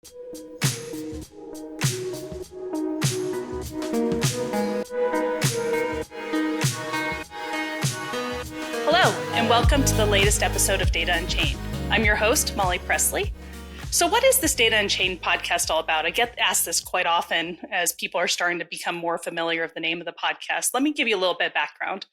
Hello, and welcome to the latest episode of Data Unchained. I'm your host, Molly Presley. So what is this Data Unchained podcast all about? I get asked this quite often as people are starting to become more familiar with the name of the podcast. Let me give you a little bit of background.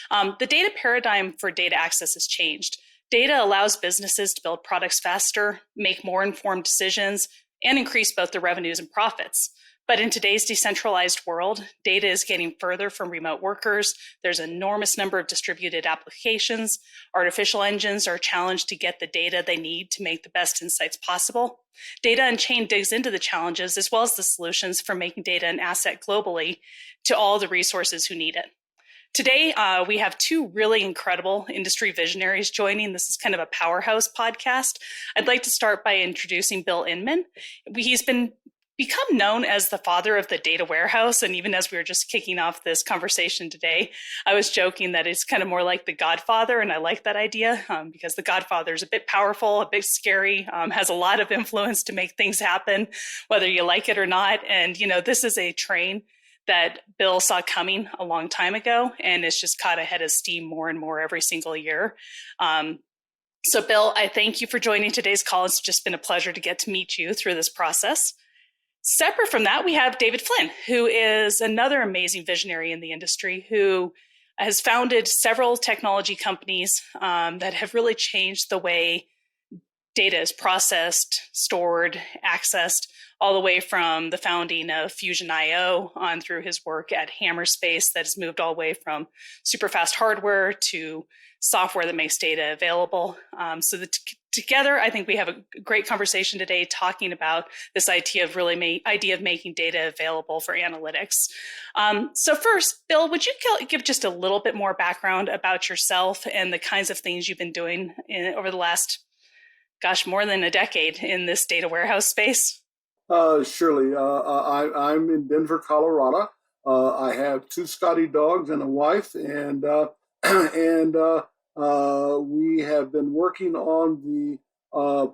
The data paradigm for data access has changed. Data allows businesses to build products faster, make more informed decisions, and increase both their revenues and profits. But in today's decentralized world, data is getting further from remote workers. There's an enormous number of distributed applications. Artificial engines are challenged to get the data they need to make the best insights possible. Data Unchained digs into the challenges as well as the solutions for making data an asset globally to all the resources who need it. Today, we have two really incredible industry visionaries joining. This is kind of a powerhouse podcast. I'd like to start by introducing Bill Inmon. He's become known as the father of the data warehouse. And even as we were just kicking off this conversation today, I was joking that it's kind of more like the Godfather. And I like that idea because the Godfather is a bit powerful, a bit scary, has a lot of influence to make things happen, whether you like it or not. And, this is a train that Bill saw coming a long time ago, and it's just caught ahead of steam more and more every single year. So Bill, I thank you for joining today's call. It's just been a pleasure to get to meet you through this process. Separate from that, we have David Flynn, who is another amazing visionary in the industry who has founded several technology companies that have really changed the way data is processed, stored, accessed, all the way from the founding of Fusion.io on through his work at Hammerspace that has moved all the way from super fast hardware to software that makes data available. Together, I think we have a great conversation today talking about this idea of making data available for analytics. So first, Bill, would you give just a little bit more background about yourself and the kinds of things you've been doing over the last, more than a decade in this data warehouse space? Surely. I'm in Denver, Colorado. I have two Scotty dogs and a wife, and we have been working on the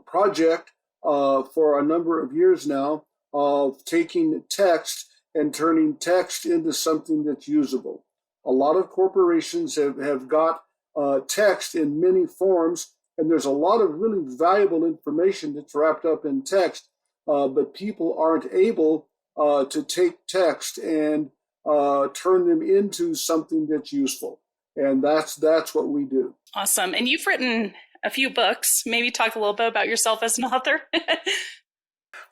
project for a number of years now of taking text and turning text into something that's usable. A lot of corporations have got text in many forms, and there's a lot of really valuable information that's wrapped up in text. But people aren't able to take text and turn them into something that's useful. And that's what we do. Awesome. And you've written a few books. Maybe talk a little bit about yourself as an author.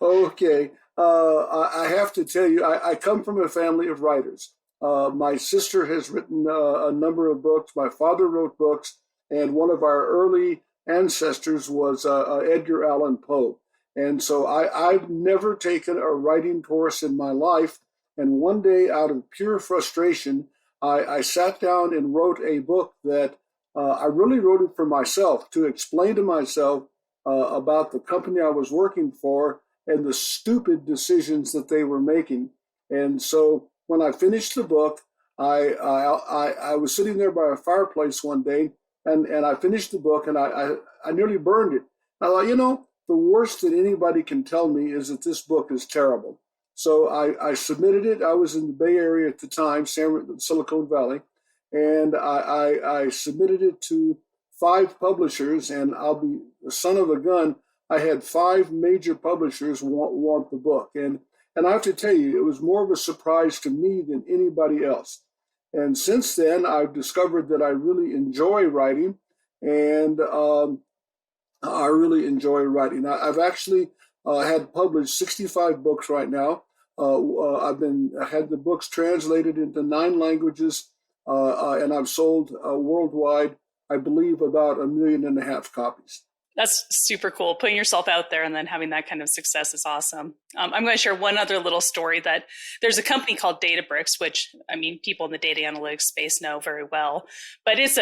Okay. I have to tell you, I come from a family of writers. My sister has written a number of books. My father wrote books. And one of our early ancestors was Edgar Allan Poe. And so I've never taken a writing course in my life. And one day, out of pure frustration, I sat down and wrote a book that I really wrote it for myself, to explain to myself about the company I was working for and the stupid decisions that they were making. And so when I finished the book, I was sitting there by a fireplace one day, and I finished the book, and I nearly burned it. I thought, the worst that anybody can tell me is that this book is terrible. So I submitted it. I was in the Bay Area at the time, Silicon Valley, and I submitted it to 5 publishers, and I'll be the son of a gun. I had 5 major publishers want the book. And I have to tell you, it was more of a surprise to me than anybody else. And since then, I've discovered that I really enjoy writing, and I really enjoy writing. I've actually had published 65 books right now. I had the books translated into 9 languages, and I've sold worldwide, I believe, about 1.5 million copies. That's super cool. Putting yourself out there and then having that kind of success is awesome. I'm going to share one other little story that there's a company called Databricks, which people in the data analytics space know very well, but it's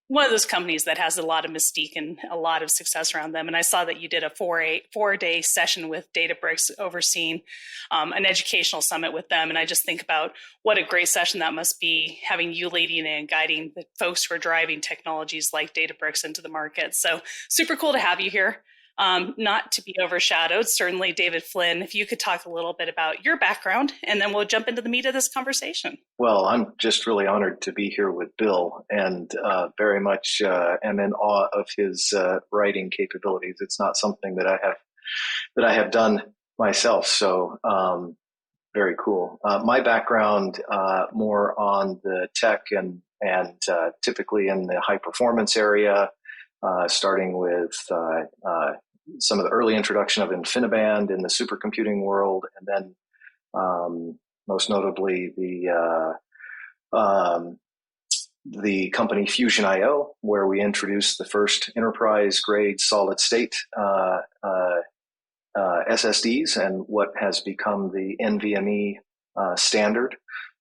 one of those companies that has a lot of mystique and a lot of success around them. And I saw that you did a 4-day session with Databricks overseeing an educational summit with them. And I just think about what a great session that must be, having you leading and guiding the folks who are driving technologies like Databricks into the market. So super cool to have you here. Not to be overshadowed, certainly David Flynn, if you could talk a little bit about your background, and then we'll jump into the meat of this conversation. Well, I'm just really honored to be here with Bill, and very much am in awe of his writing capabilities. It's not something that I have done myself, so very cool. My background more on the tech and typically in the high performance area, starting with some of the early introduction of InfiniBand in the supercomputing world, and then most notably the company Fusion.io, where we introduced the first enterprise-grade solid-state SSDs and what has become the NVMe standard.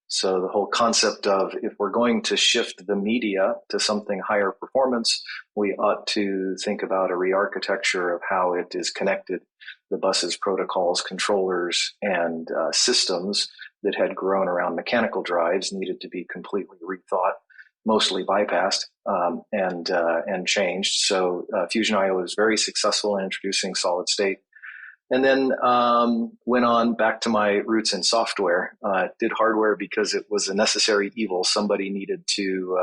So the whole concept of if we're going to shift the media to something higher performance, we ought to think about a re-architecture of how it is connected. The buses, protocols, controllers, and systems that had grown around mechanical drives needed to be completely rethought, mostly bypassed and changed. So Fusion.io was very successful in introducing solid state. And then went on back to my roots in software. Did hardware because it was a necessary evil. Somebody needed to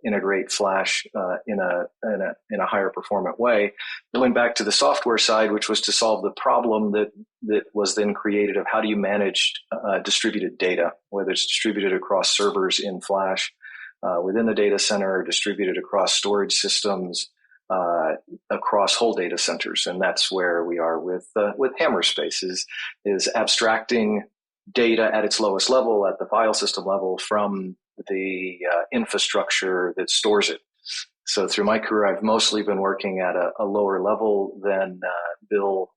integrate Flash in a higher performant way. Then went back to the software side, which was to solve the problem that was then created of how do you manage distributed data, whether it's distributed across servers in Flash within the data center, distributed across storage systems. Across whole data centers, and that's where we are with Hammerspace is abstracting data at its lowest level, at the file system level, from the infrastructure that stores it. So through my career, I've mostly been working at a lower level than Bill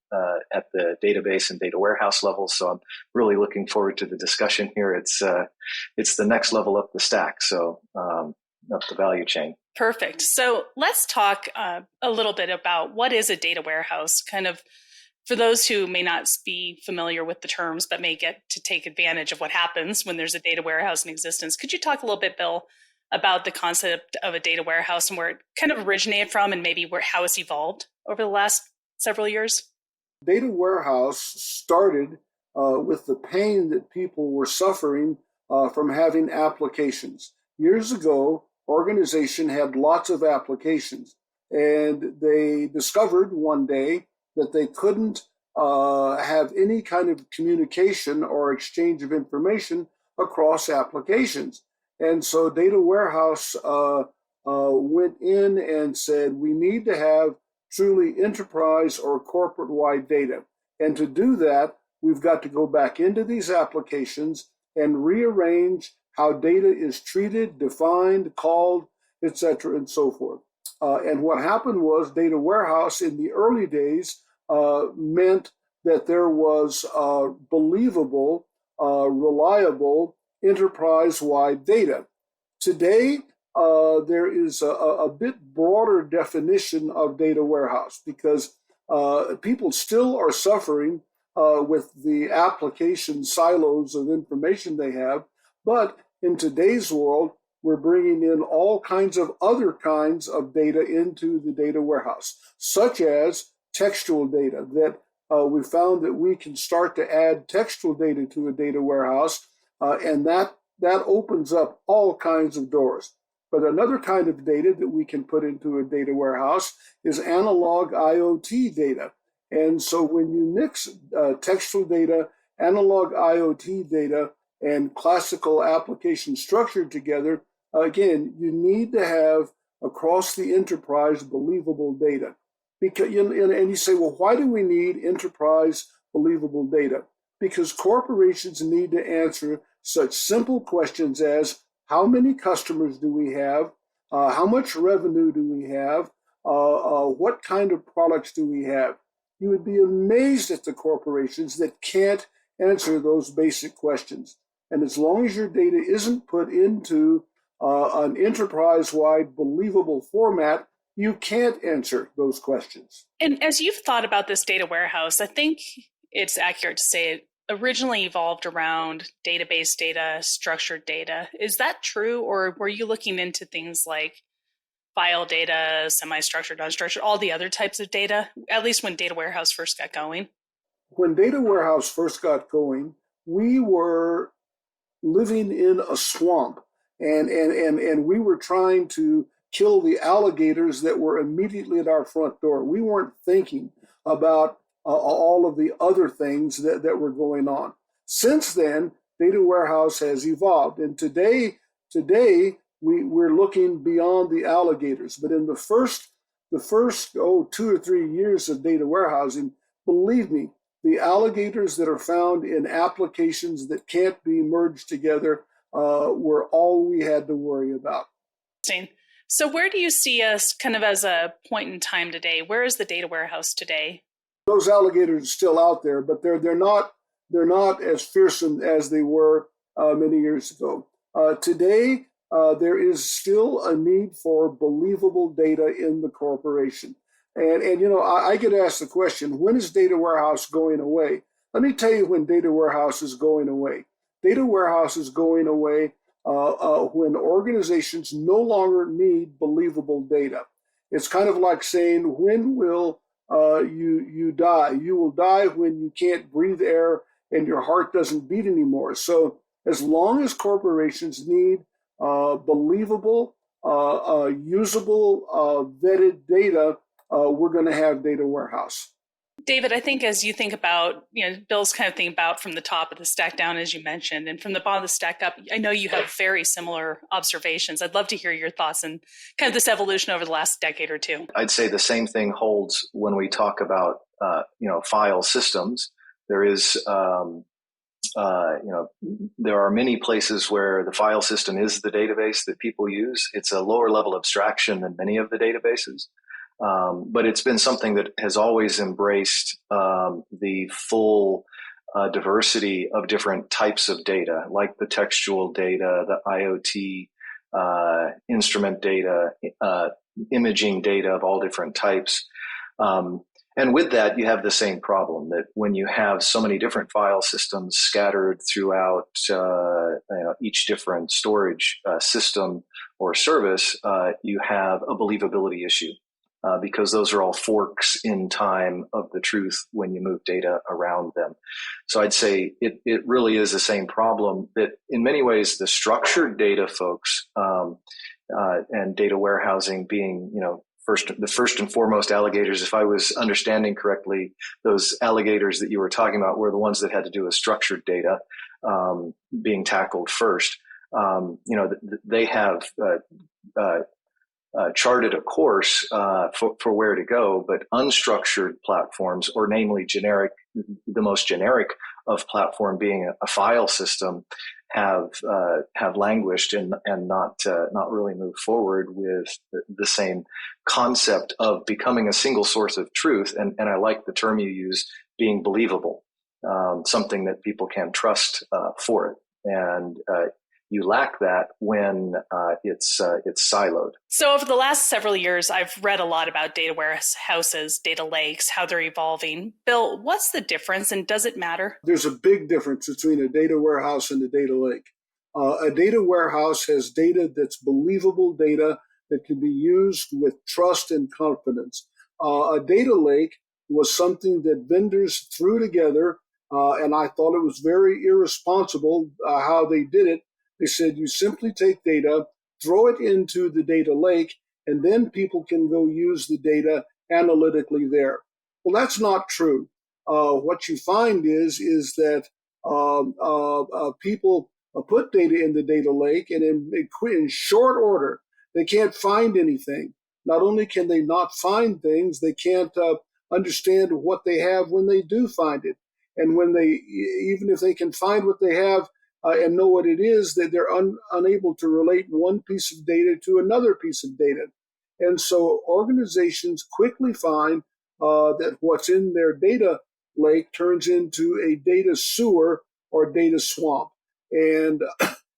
at the database and data warehouse level. So I'm really looking forward to the discussion here. It's the next level up the stack, so up the value chain. Perfect. So let's talk a little bit about what is a data warehouse, kind of for those who may not be familiar with the terms, but may get to take advantage of what happens when there's a data warehouse in existence. Could you talk a little bit, Bill, about the concept of a data warehouse and where it kind of originated from and maybe how it's evolved over the last several years? Data warehouse started with the pain that people were suffering from having applications. Years ago, organization had lots of applications, and they discovered one day that they couldn't have any kind of communication or exchange of information across applications. And so data warehouse went in and said, we need to have truly enterprise or corporate-wide data. And to do that, we've got to go back into these applications and rearrange how data is treated, defined, called, etc., and so forth. And what happened was data warehouse in the early days meant that there was believable, reliable, enterprise-wide data. Today, there is a bit broader definition of data warehouse because people still are suffering with the application silos of information they have. But in today's world, we're bringing in all kinds of other kinds of data into the data warehouse, such as textual data, that we found that we can start to add textual data to a data warehouse, and that opens up all kinds of doors. But another kind of data that we can put into a data warehouse is analog IoT data. And so when you mix textual data, analog IoT data, and classical application structure together, again, you need to have across the enterprise believable data. Because, and you say, well, why do we need enterprise believable data? Because corporations need to answer such simple questions as how many customers do we have? How much revenue do we have? What kind of products do we have? You would be amazed at the corporations that can't answer those basic questions. And as long as your data isn't put into an enterprise-wide believable format, you can't answer those questions. And as you've thought about this data warehouse, I think it's accurate to say it originally evolved around database data, structured data. Is that true? Or were you looking into things like file data, semi-structured, unstructured, all the other types of data, at least when data warehouse first got going? When data warehouse first got going, we were living in a swamp, and we were trying to kill the alligators that were immediately at our front door. We weren't thinking about all of the other things that were going on. Since then, data warehouse has evolved, and today we're looking beyond the alligators. But in the first 2 or 3 years of data warehousing, believe me, the alligators that are found in applications that can't be merged together were all we had to worry about. So where do you see us kind of as a point in time today? Where is the data warehouse today? Those alligators are still out there, but they're not as fearsome as they were many years ago. Today, there is still a need for believable data in the corporation. And I get asked the question, when is data warehouse going away? Let me tell you when data warehouse is going away. Data warehouse is going away when organizations no longer need believable data. It's kind of like saying, when will you die? You will die when you can't breathe air and your heart doesn't beat anymore. So as long as corporations need believable, usable, vetted data, we're going to have data warehouse. David, I think as you think about, Bill's kind of thinking about from the top of the stack down, as you mentioned, and from the bottom of the stack up, I know you have very similar observations. I'd love to hear your thoughts and kind of this evolution over the last decade or two. I'd say the same thing holds when we talk about, file systems. There is, there are many places where the file system is the database that people use. It's a lower level abstraction than many of the databases. But it's been something that has always embraced the full diversity of different types of data, like the textual data, the IoT, instrument data, imaging data of all different types. And with that, you have the same problem that when you have so many different file systems scattered throughout each different storage system or service, you have a believability issue. Because those are all forks in time of the truth when you move data around them. So I'd say it really is the same problem that in many ways the structured data folks and data warehousing being, the first and foremost alligators, if I was understanding correctly, those alligators that you were talking about were the ones that had to do with structured data being tackled first. They have charted a course for where to go, but unstructured platforms, or namely the most generic of platform being a file system, have languished and not really moved forward with the same concept of becoming a single source of truth. And I like the term you use, being believable, something that people can trust for it. And you lack that when it's siloed. So over the last several years, I've read a lot about data warehouses, data lakes, how they're evolving. Bill, what's the difference, and does it matter? There's a big difference between a data warehouse and a data lake. A data warehouse has data that's believable data that can be used with trust and confidence. A data lake was something that vendors threw together, and I thought it was very irresponsible how they did it. They said you simply take data, throw it into the data lake, and then people can go use the data analytically there. Well, that's not true. What you find is that people put data in the data lake, and in short order, they can't find anything. Not only can they not find things, they can't understand what they have when they do find it. And even if they can find what they have, and know what it is, that they're unable to relate one piece of data to another piece of data. And so organizations quickly find that what's in their data lake turns into a data sewer or data swamp. And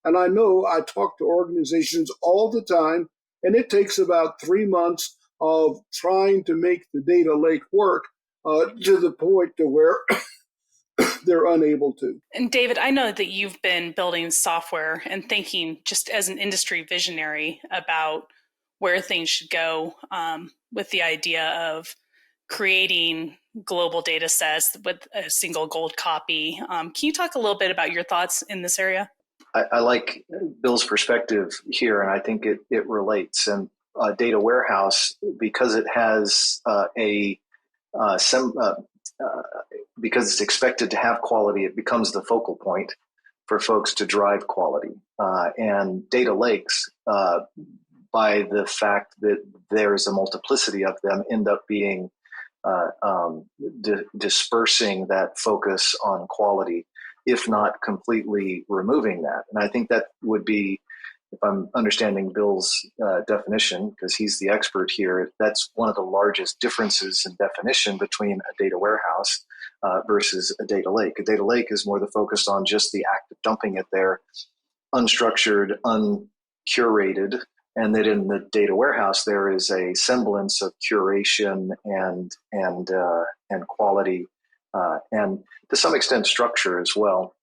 I know I talk to organizations all the time, and it takes about 3 months of trying to make the data lake work to the point to where they're unable to. And David, I know that you've been building software and thinking just as an industry visionary about where things should go with the idea of creating global data sets with a single gold copy. Can you talk a little bit about your thoughts in this area? I like Bill's perspective here, and I think it relates. And data warehouse, because it has because it's expected to have quality, it becomes the focal point for folks to drive quality. And data lakes, by the fact that there's a multiplicity of them, end up being dispersing that focus on quality, if not completely removing that. And I think that would be, if I'm understanding Bill's definition, because he's the expert here, that's one of the largest differences in definition between a data warehouse versus a data lake. A data lake is more the focus on just the act of dumping it there, unstructured, uncurated, and that in the data warehouse there is a semblance of curation and quality, and to some extent structure as well.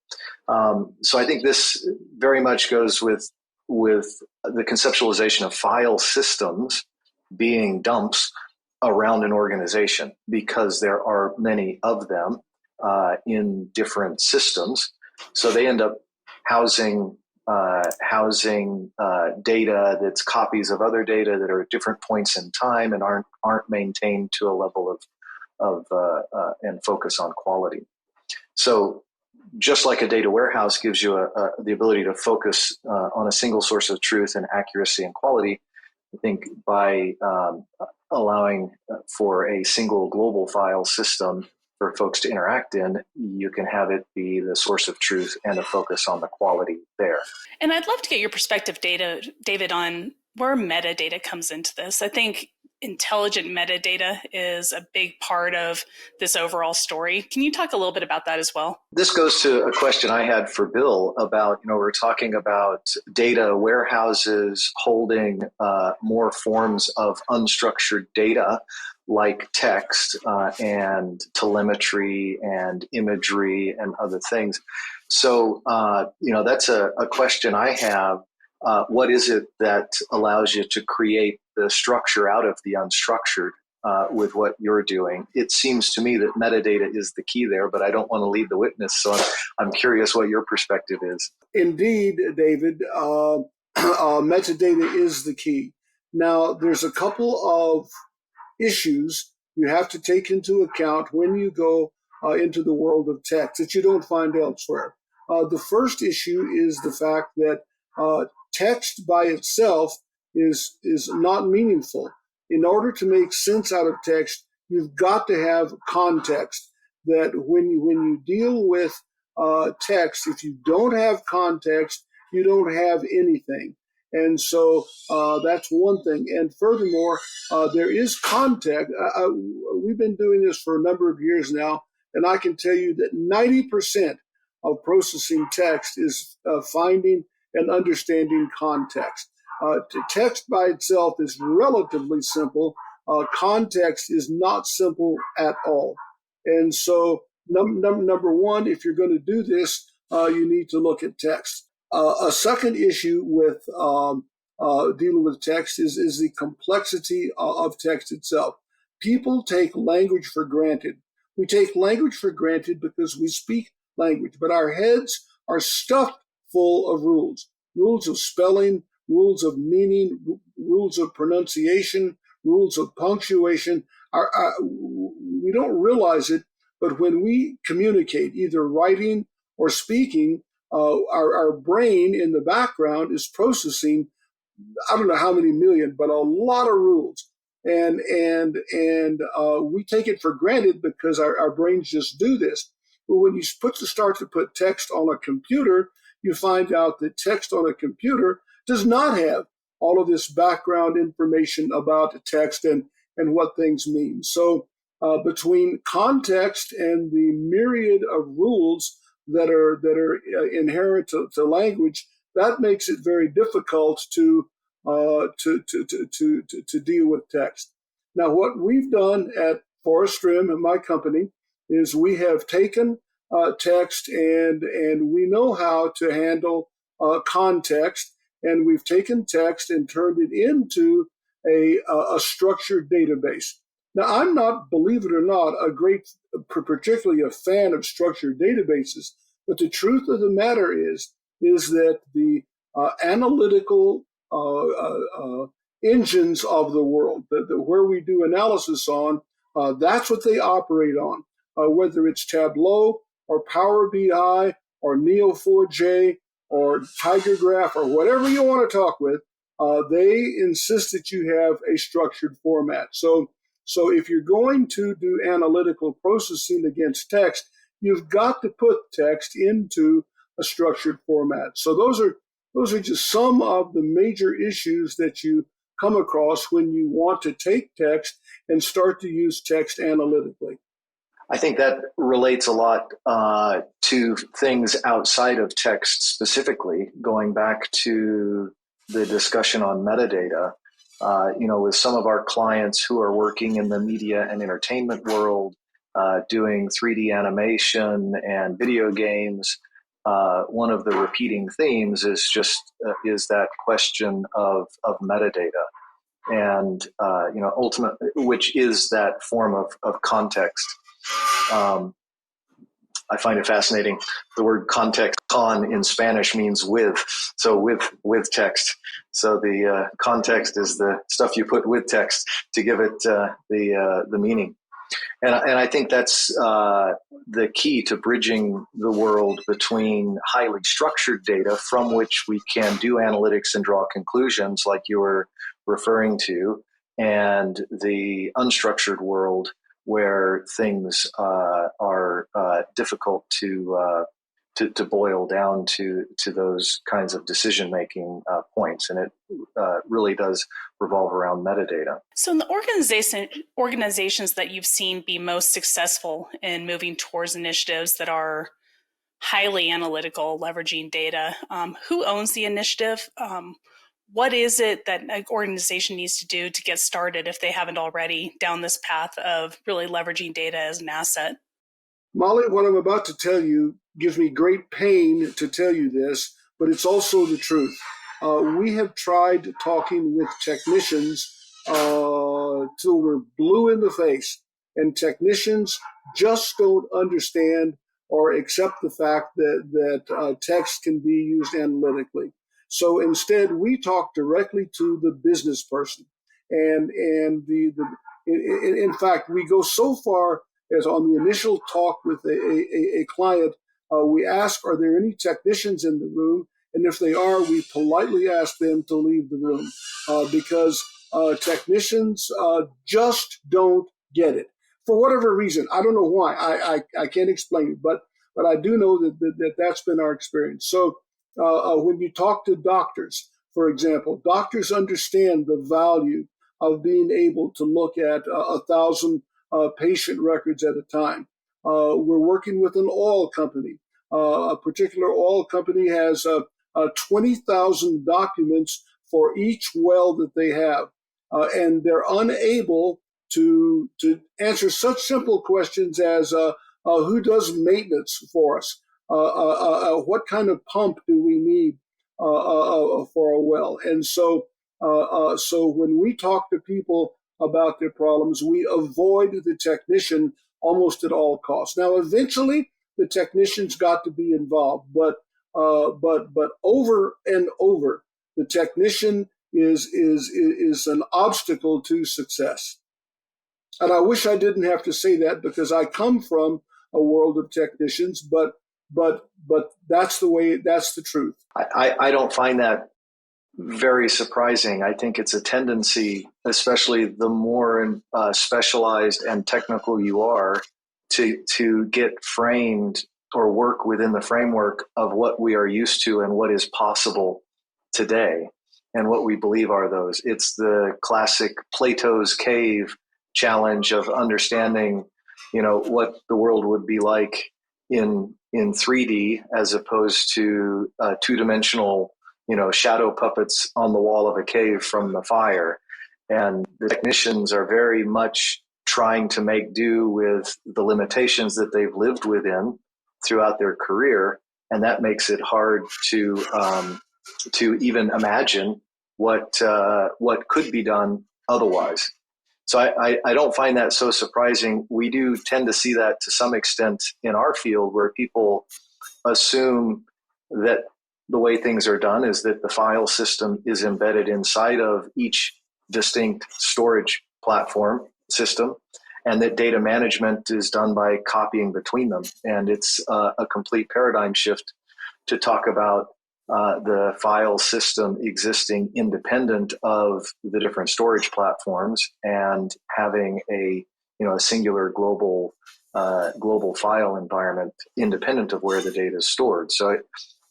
So I think this very much goes with the conceptualization of file systems being dumps around an organization, because there are many of them in different systems. So they end up housing data that's copies of other data that are at different points in time and aren't maintained to a level of and focus on quality. So just like a data warehouse gives you the ability to focus on a single source of truth and accuracy and quality, I think by allowing for a single global file system for folks to interact in, you can have it be the source of truth and a focus on the quality there. And I'd love to get your perspective, David, on where metadata comes into this. I think intelligent metadata is a big part of this overall story. Can you talk a little bit about that as well? This goes to a question I had for Bill about, we're talking about data warehouses holding more forms of unstructured data like text and telemetry and imagery and other things. So, that's a question I have. What is it that allows you to create the structure out of the unstructured with what you're doing? It seems to me that metadata is the key there, but I don't want to lead the witness. So I'm curious what your perspective is. Indeed, David, metadata is the key. Now, there's a couple of issues you have to take into account when you go into the world of text that you don't find elsewhere. The first issue is the fact that text by itself is not meaningful. In order to make sense out of text, you've got to have context. That when you deal with text, if you don't have context, you don't have anything. And so that's one thing. And furthermore, there is context. We've been doing this for a number of years now, and I can tell you that 90% of processing text is finding and understanding context. Text by itself is relatively simple. Context is not simple at all. And so number one, if you're going to do this, you need to look at text. A second issue with dealing with text is the complexity of text itself. People take language for granted. We take language for granted because we speak language, but our heads are stuffed full of rules. Rules of spelling, rules of meaning, rules of pronunciation, rules of punctuation. We don't realize it, but when we communicate, either writing or speaking, our brain in the background is processing, I don't know how many million, but a lot of rules. And we take it for granted because our brains just do this. But when you start to put text on a computer, you find out that text on a computer does not have all of this background information about the text and what things mean. So between context and the myriad of rules that are inherent to language, that makes it very difficult to deal with text. Now, what we've done at Forest Rim and my company is we have taken text and we know how to handle context, and we've taken text and turned it into a structured database. Now, I'm not, believe it or not, particularly a fan of structured databases, but the truth of the matter is that the analytical engines of the world, where we do analysis on, that's what they operate on, whether it's Tableau or Power BI or Neo4j or TigerGraph or whatever you want to talk with, they insist that you have a structured format. So if you're going to do analytical processing against text, you've got to put text into a structured format. So those are just some of the major issues that you come across when you want to take text and start to use text analytically. I think that relates a lot to things outside of text specifically, going back to the discussion on metadata. With some of our clients who are working in the media and entertainment world, doing 3D animation and video games, one of the repeating themes is that question of metadata, and ultimately, which is that form of context. I find it fascinating. The word context, con in Spanish, means with. So with text. So the context is the stuff you put with text to give it the meaning. And I think that's the key to bridging the world between highly structured data from which we can do analytics and draw conclusions like you were referring to, and the unstructured world where things are difficult to boil down to those kinds of decision-making points. And it really does revolve around metadata. So in the organizations that you've seen be most successful in moving towards initiatives that are highly analytical, leveraging data, who owns the initiative? What is it that an organization needs to do to get started if they haven't already down this path of really leveraging data as an asset? Molly, what I'm about to tell you gives me great pain to tell you this, but it's also the truth. We have tried talking with technicians till we're blue in the face, and technicians just don't understand or accept the fact that text can be used analytically. So instead, we talk directly to the business person, and in fact, we go so far as on the initial talk with a client, we ask, are there any technicians in the room? And if they are, we politely ask them to leave the room because technicians just don't get it. For whatever reason, I don't know why. I can't explain it, but I do know that that's been our experience. So when you talk to doctors, for example, doctors understand the value of being able to look at 1,000 patient records at a time. We're working with an oil company. A particular oil company has 20,000 documents for each well that they have, and they're unable to answer such simple questions as who does maintenance for us? What kind of pump do we need for a well? And so when we talk to people about their problems, we avoid the technician almost at all costs. Now, eventually, the technician's got to be involved, but over and over, the technician is an obstacle to success. And I wish I didn't have to say that because I come from a world of technicians, but that's the truth. I don't find that very surprising. I think it's a tendency, especially the more specialized and technical you are, to get framed or work within the framework of what we are used to and what is possible today and what we believe are those. It's the classic Plato's cave challenge of understanding, what the world would be like in 3D as opposed to two-dimensional shadow puppets on the wall of a cave from the fire. And the technicians are very much trying to make do with the limitations that they've lived within throughout their career. And that makes it hard to even imagine what could be done otherwise. So I don't find that so surprising. We do tend to see that to some extent in our field, where people assume that the way things are done is that the file system is embedded inside of each distinct storage platform system, and that data management is done by copying between them. And it's a complete paradigm shift to talk about the file system existing independent of the different storage platforms and having a singular global file environment independent of where the data is stored. So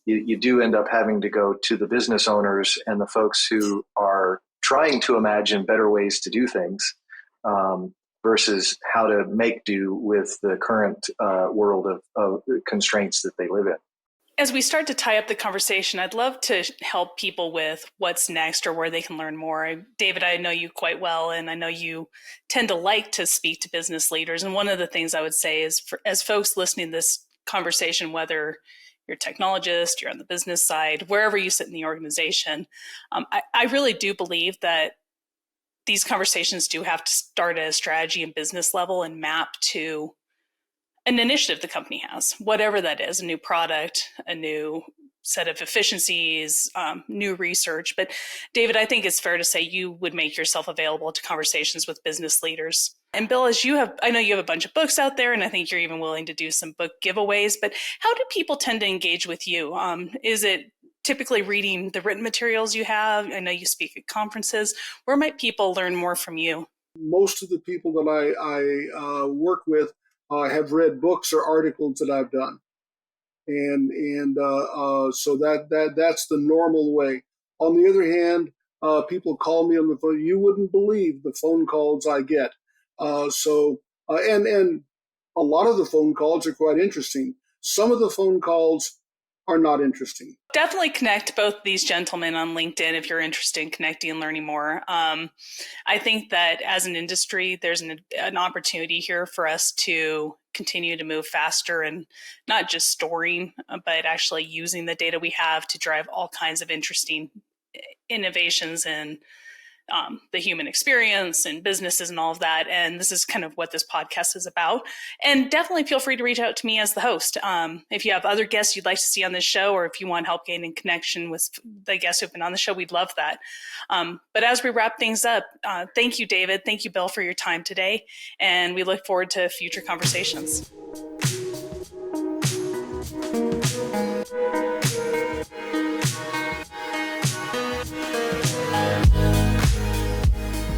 you do end up having to go to the business owners and the folks who are trying to imagine better ways to do things versus how to make do with the current world of constraints that they live in. As we start to tie up the conversation, I'd love to help people with what's next or where they can learn more. David, I know you quite well, and I know you tend to like to speak to business leaders. And one of the things I would say is, as folks listening to this conversation, whether you're a technologist, you're on the business side, wherever you sit in the organization, I really do believe that these conversations do have to start at a strategy and business level and map to an initiative the company has, whatever that is, a new product, a new set of efficiencies, new research. But David, I think it's fair to say you would make yourself available to conversations with business leaders. And Bill, I know you have a bunch of books out there, and I think you're even willing to do some book giveaways, but how do people tend to engage with you? Is it typically reading the written materials you have? I know you speak at conferences. Where might people learn more from you? Most of the people that I work with have read books or articles that I've done, and so that's the normal way. On the other hand, people call me on the phone. You wouldn't believe the phone calls I get. And a lot of the phone calls are quite interesting. Some of the phone calls are not interesting. Definitely connect both these gentlemen on LinkedIn if you're interested in connecting and learning more. I think that as an industry, there's an opportunity here for us to continue to move faster and not just storing, but actually using the data we have to drive all kinds of interesting innovations in the human experience and businesses and all of that. And this is kind of what this podcast is about. And definitely feel free to reach out to me as the host. If you have other guests you'd like to see on this show, or if you want help gaining connection with the guests who've been on the show, we'd love that. But as we wrap things up, thank you, David. Thank you, Bill, for your time today. And we look forward to future conversations.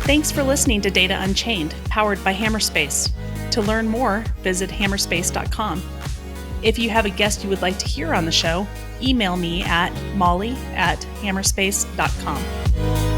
Thanks for listening to Data Unchained, powered by Hammerspace. To learn more, visit hammerspace.com. If you have a guest you would like to hear on the show, email me at molly@hammerspace.com.